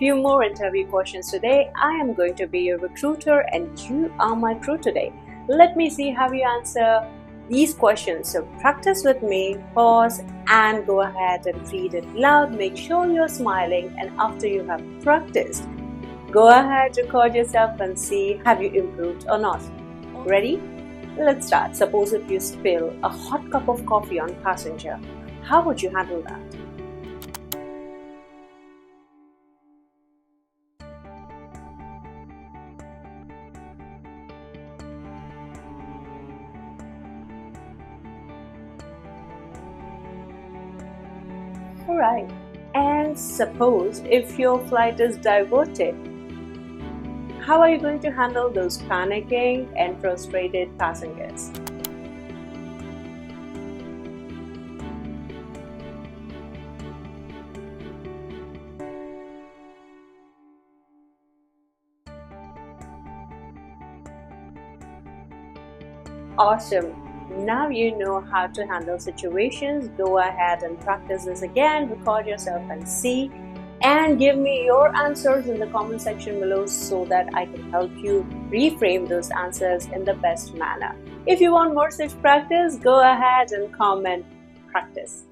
few more interview questions today. I am going to be your recruiter and you are my crew today. Let me see how you answer these questions. So practice with me, pause and go ahead and read it loud. Make sure you're smiling, and after you have practiced, go ahead, record yourself and see have you improved or not. Ready? Let's start. Suppose if you spill a hot cup of coffee on passenger, how would you handle that? Alright. And suppose if your flight is diverted, how are you going to handle those panicking and frustrated passengers? Awesome. Now you know how to handle situations. Go ahead and practice this again. Record yourself and see. And give me your answers in the comment section below so that I can help you reframe those answers in the best manner. If you want more such practice, go ahead and comment practice.